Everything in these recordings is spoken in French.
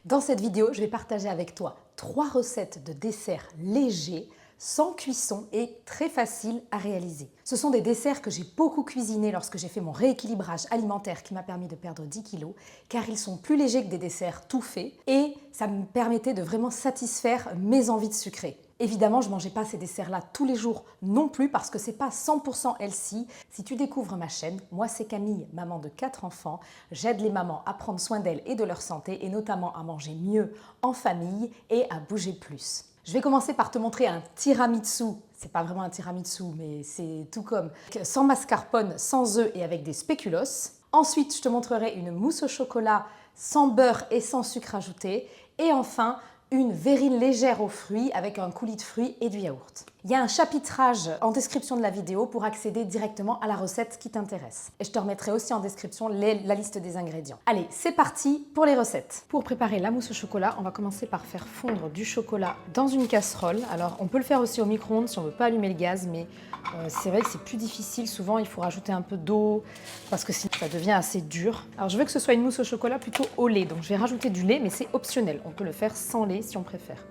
Dans cette vidéo, je vais partager avec toi 3 recettes de desserts légers, sans cuisson et très faciles à réaliser. Ce sont des desserts que j'ai beaucoup cuisinés lorsque j'ai fait mon rééquilibrage alimentaire qui m'a permis de perdre 10 kilos, car ils sont plus légers que des desserts tout faits et ça me permettait de vraiment satisfaire mes envies de sucré. Évidemment, je ne mangeais pas ces desserts-là tous les jours non plus parce que c'est pas 100% healthy. Si tu découvres ma chaîne, moi c'est Camille, maman de 4 enfants. J'aide les mamans à prendre soin d'elles et de leur santé et notamment à manger mieux en famille et à bouger plus. Je vais commencer par te montrer un tiramisu. C'est pas vraiment un tiramisu, mais c'est tout comme sans mascarpone, sans œufs et avec des spéculoos. Ensuite, je te montrerai une mousse au chocolat sans beurre et sans sucre ajouté. Et enfin, une verrine légère aux fruits avec un coulis de fruits et du yaourt. Il y a un chapitrage en description de la vidéo pour accéder directement à la recette qui t'intéresse. Et je te remettrai aussi en description la liste des ingrédients. Allez, c'est parti pour les recettes. Pour préparer la mousse au chocolat, on va commencer par faire fondre du chocolat dans une casserole. Alors, on peut le faire aussi au micro-ondes si on ne veut pas allumer le gaz, mais c'est vrai que c'est plus difficile. Souvent, il faut rajouter un peu d'eau parce que sinon, ça devient assez dur. Alors, je veux que ce soit une mousse au chocolat plutôt au lait. Donc, je vais rajouter du lait, mais c'est optionnel. On peut le faire sans lait si on préfère.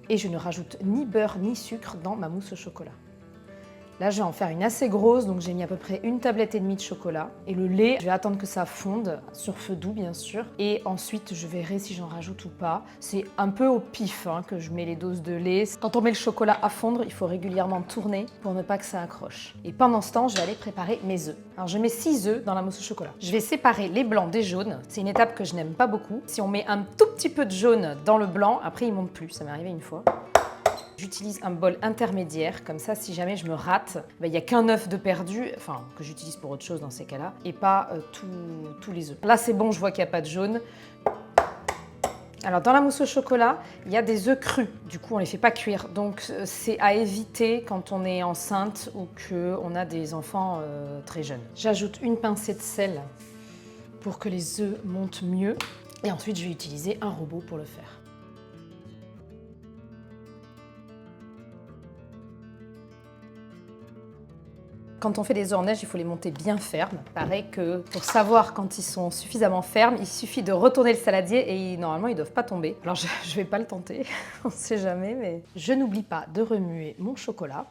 Et je ne rajoute ni beurre ni sucre dans ma mousse au chocolat. Là, je vais en faire une assez grosse, donc j'ai mis à peu près 1,5 tablette de chocolat. Et le lait, je vais attendre que ça fonde, sur feu doux bien sûr. Et ensuite, je verrai si j'en rajoute ou pas. C'est un peu au pif que je mets les doses de lait. Quand on met le chocolat à fondre, il faut régulièrement tourner pour ne pas que ça accroche. Et pendant ce temps, je vais aller préparer mes œufs. Alors, je mets 6 œufs dans la mousse au chocolat. Je vais séparer les blancs des jaunes. C'est une étape que je n'aime pas beaucoup. Si on met un tout petit peu de jaune dans le blanc, après il ne monte plus. Ça m'est arrivé une fois. J'utilise un bol intermédiaire, comme ça si jamais je me rate, il n'y a qu'un œuf de perdu, enfin que j'utilise pour autre chose dans ces cas-là, et pas tous les œufs. Là c'est bon, je vois qu'il n'y a pas de jaune. Alors dans la mousse au chocolat, il y a des œufs crus, du coup on ne les fait pas cuire, donc c'est à éviter quand on est enceinte ou qu'on a des enfants très jeunes. J'ajoute une pincée de sel pour que les œufs montent mieux, et ensuite je vais utiliser un robot pour le faire. Quand on fait des œufs en neige, il faut les monter bien fermes. Pareil que pour savoir quand ils sont suffisamment fermes, il suffit de retourner le saladier et normalement ils ne doivent pas tomber. Alors je ne vais pas le tenter, on ne sait jamais, mais je n'oublie pas de remuer mon chocolat.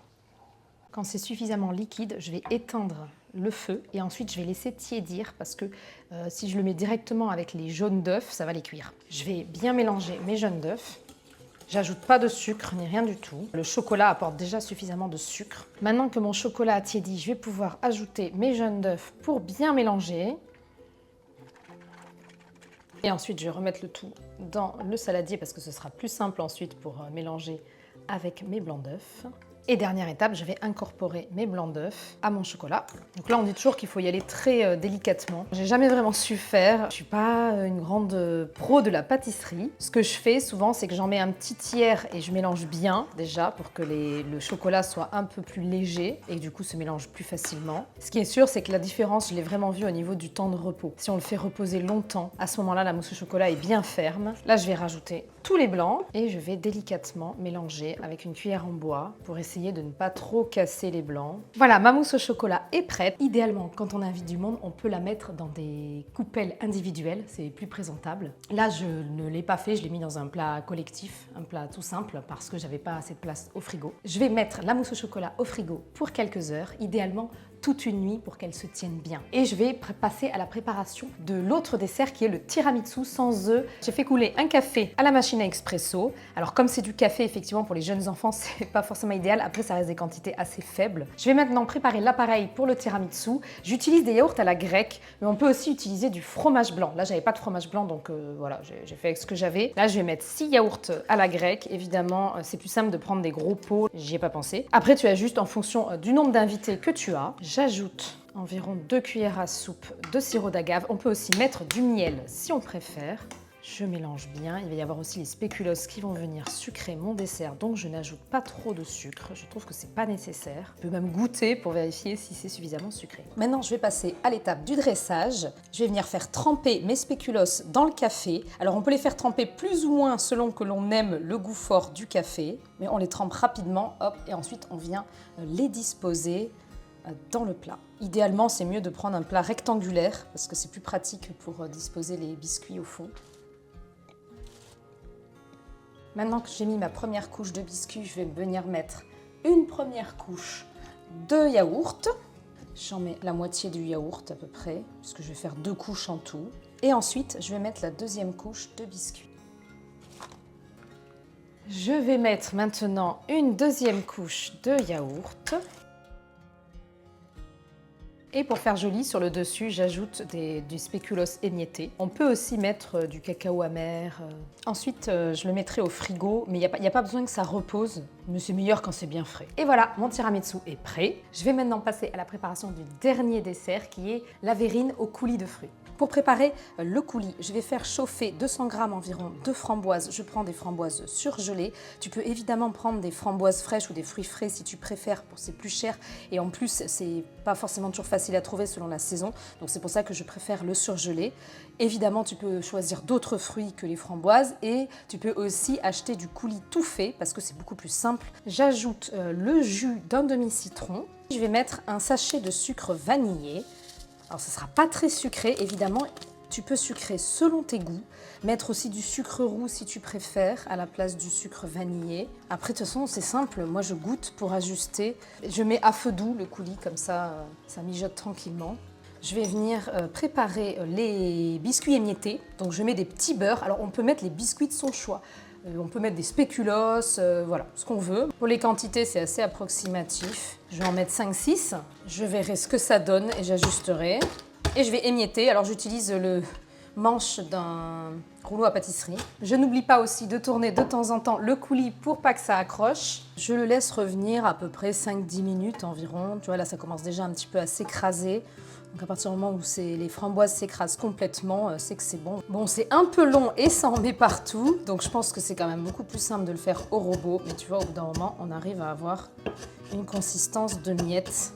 Quand c'est suffisamment liquide, je vais éteindre le feu et ensuite je vais laisser tiédir parce que si je le mets directement avec les jaunes d'œufs, ça va les cuire. Je vais bien mélanger mes jaunes d'œufs. J'ajoute pas de sucre ni rien du tout. Le chocolat apporte déjà suffisamment de sucre. Maintenant que mon chocolat a tiédi, je vais pouvoir ajouter mes jaunes d'œufs pour bien mélanger. Et ensuite, je vais remettre le tout dans le saladier parce que ce sera plus simple ensuite pour mélanger avec mes blancs d'œufs. Et dernière étape, je vais incorporer mes blancs d'œufs à mon chocolat. Donc là, on dit toujours qu'il faut y aller très délicatement. J'ai jamais vraiment su faire. Je suis pas une grande pro de la pâtisserie. Ce que je fais souvent, c'est que j'en mets un petit tiers et je mélange bien déjà pour que le chocolat soit un peu plus léger et que du coup se mélange plus facilement. Ce qui est sûr, c'est que la différence, je l'ai vraiment vue au niveau du temps de repos. Si on le fait reposer longtemps, à ce moment-là, la mousse au chocolat est bien ferme. Là, je vais rajouter tous les blancs et je vais délicatement mélanger avec une cuillère en bois pour essayer de ne pas trop casser les blancs. Voilà, ma mousse au chocolat est prête. Idéalement, quand on invite du monde, on peut la mettre dans des coupelles individuelles, c'est plus présentable. Là, je ne l'ai pas fait, je l'ai mis dans un plat collectif, un plat tout simple parce que j'avais pas assez de place au frigo. Je vais mettre la mousse au chocolat au frigo pour quelques heures, idéalement toute une nuit pour qu'elle se tienne bien. Et je vais passer à la préparation de l'autre dessert qui est le tiramisu sans œufs. J'ai fait couler un café à la machine à expresso. Alors comme c'est du café, effectivement, pour les jeunes enfants, c'est pas forcément idéal. Après, ça reste des quantités assez faibles. Je vais maintenant préparer l'appareil pour le tiramisu. J'utilise des yaourts à la grecque, mais on peut aussi utiliser du fromage blanc. Là, j'avais pas de fromage blanc, donc voilà, j'ai fait avec ce que j'avais. Là, je vais mettre 6 yaourts à la grecque. Évidemment, c'est plus simple de prendre des gros pots. J'y ai pas pensé. Après, tu ajustes en fonction du nombre d'invités que tu as. J'ajoute environ 2 cuillères à soupe de sirop d'agave. On peut aussi mettre du miel si on préfère. Je mélange bien. Il va y avoir aussi les spéculoos qui vont venir sucrer mon dessert, donc je n'ajoute pas trop de sucre. Je trouve que c'est pas nécessaire. Je peux même goûter pour vérifier si c'est suffisamment sucré. Maintenant, je vais passer à l'étape du dressage. Je vais venir faire tremper mes spéculoos dans le café. Alors, on peut les faire tremper plus ou moins selon que l'on aime le goût fort du café, mais on les trempe rapidement, hop, et ensuite on vient les disposer dans le plat. Idéalement, c'est mieux de prendre un plat rectangulaire parce que c'est plus pratique pour disposer les biscuits au fond. Maintenant que j'ai mis ma première couche de biscuit, je vais venir mettre une première couche de yaourt. J'en mets la moitié du yaourt à peu près, puisque je vais faire 2 couches en tout. Et ensuite, je vais mettre la deuxième couche de biscuit. Je vais mettre maintenant une deuxième couche de yaourt. Et pour faire joli, sur le dessus, j'ajoute du spéculoos émietté. On peut aussi mettre du cacao amer. Ensuite, je le mettrai au frigo, mais il n'y a pas besoin que ça repose. Mais c'est meilleur quand c'est bien frais. Et voilà, mon tiramisu est prêt. Je vais maintenant passer à la préparation du dernier dessert, qui est la verrine au coulis de fruits. Pour préparer le coulis, je vais faire chauffer 200 g environ de framboises. Je prends des framboises surgelées. Tu peux évidemment prendre des framboises fraîches ou des fruits frais si tu préfères, c'est plus cher. Et en plus, c'est pas forcément toujours facile à trouver selon la saison. Donc c'est pour ça que je préfère le surgelé. Évidemment, tu peux choisir d'autres fruits que les framboises et tu peux aussi acheter du coulis tout fait parce que c'est beaucoup plus simple. J'ajoute le jus d'un demi-citron. Je vais mettre un sachet de sucre vanillé. Alors, ce ne sera pas très sucré, évidemment, tu peux sucrer selon tes goûts. Mettre aussi du sucre roux si tu préfères, à la place du sucre vanillé. Après, de toute façon, c'est simple, moi je goûte pour ajuster. Je mets à feu doux le coulis, comme ça mijote tranquillement. Je vais venir préparer les biscuits émiettés. Donc je mets des petits beurres. Alors, on peut mettre les biscuits de son choix. On peut mettre des spéculoos, voilà, ce qu'on veut. Pour les quantités, c'est assez approximatif. Je vais en mettre 5-6. Je verrai ce que ça donne et j'ajusterai. Et je vais émietter. Alors, j'utilise le manche d'un rouleau à pâtisserie. Je n'oublie pas aussi de tourner de temps en temps le coulis pour pas que ça accroche. Je le laisse revenir à peu près 5-10 minutes environ. Tu vois, là, ça commence déjà un petit peu à s'écraser. Donc à partir du moment où les framboises s'écrasent complètement, c'est que c'est bon. Bon, c'est un peu long et ça en met partout, donc je pense que c'est quand même beaucoup plus simple de le faire au robot. Mais tu vois, au bout d'un moment, on arrive à avoir une consistance de miettes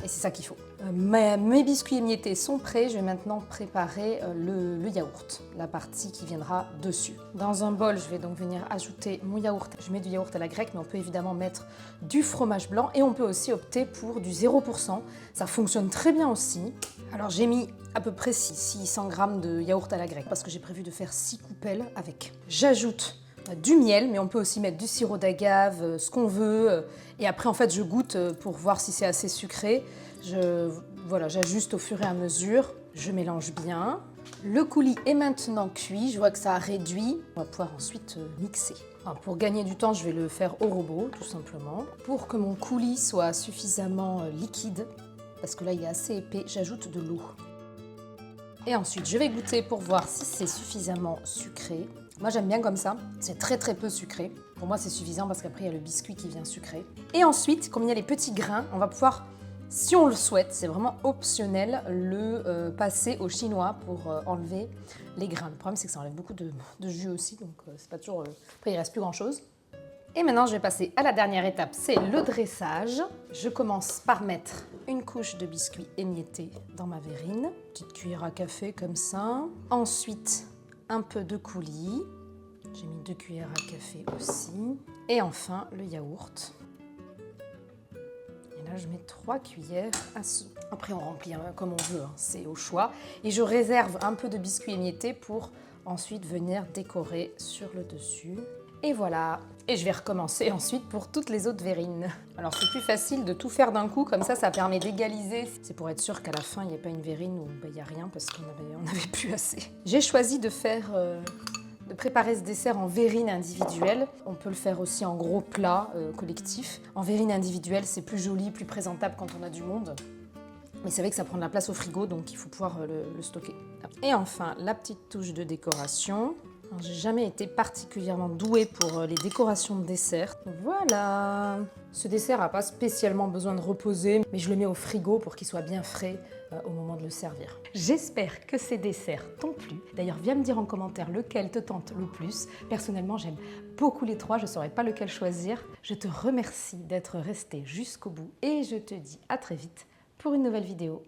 et c'est ça qu'il faut. Mes biscuits émiettés sont prêts, je vais maintenant préparer le yaourt, la partie qui viendra dessus. Dans un bol, je vais donc venir ajouter mon yaourt. Je mets du yaourt à la grecque, mais on peut évidemment mettre du fromage blanc et on peut aussi opter pour du 0%. Ça fonctionne très bien aussi. Alors j'ai mis à peu près 600 g de yaourt à la grecque parce que j'ai prévu de faire 6 coupelles avec. J'ajoute du miel, mais on peut aussi mettre du sirop d'agave, ce qu'on veut. Et après, en fait, je goûte pour voir si c'est assez sucré. Voilà, j'ajuste au fur et à mesure. Je mélange bien. Le coulis est maintenant cuit. Je vois que ça a réduit. On va pouvoir ensuite mixer. Alors, pour gagner du temps, je vais le faire au robot, tout simplement. Pour que mon coulis soit suffisamment liquide, parce que là, il est assez épais, j'ajoute de l'eau. Et ensuite, je vais goûter pour voir si c'est suffisamment sucré. Moi, j'aime bien comme ça. C'est très très peu sucré. Pour moi, c'est suffisant parce qu'après, il y a le biscuit qui vient sucré. Et ensuite, comme il y a les petits grains, on va pouvoir, si on le souhaite, c'est vraiment optionnel, le passer au chinois pour enlever les grains. Le problème, c'est que ça enlève beaucoup de jus aussi, donc c'est pas toujours... Après, il reste plus grand-chose. Et maintenant, je vais passer à la dernière étape, c'est le dressage. Je commence par mettre une couche de biscuit émietté dans ma verrine. Petite cuillère à café comme ça. Ensuite, un peu de coulis. J'ai mis 2 cuillères à café aussi. Et enfin, le yaourt. Et là, je mets 3 cuillères à soupe. Après, on remplit comme on veut, hein, c'est au choix. Et je réserve un peu de biscuit émietté pour ensuite venir décorer sur le dessus. Et voilà. Et je vais recommencer ensuite pour toutes les autres verrines. Alors c'est plus facile de tout faire d'un coup, comme ça permet d'égaliser. C'est pour être sûr qu'à la fin, il n'y ait pas une verrine où il n'y a rien parce qu'on avait plus assez. J'ai choisi de préparer ce dessert en verrine individuelle. On peut le faire aussi en gros plat collectif. En verrine individuelle, c'est plus joli, plus présentable quand on a du monde. Mais c'est vrai que ça prend de la place au frigo, donc il faut pouvoir le stocker. Et enfin, la petite touche de décoration. J'ai jamais été particulièrement douée pour les décorations de dessert. Voilà. Ce dessert n'a pas spécialement besoin de reposer, mais je le mets au frigo pour qu'il soit bien frais au moment de le servir. J'espère que ces desserts t'ont plu. D'ailleurs, viens me dire en commentaire lequel te tente le plus. Personnellement, j'aime beaucoup les 3, je ne saurais pas lequel choisir. Je te remercie d'être resté jusqu'au bout et je te dis à très vite pour une nouvelle vidéo.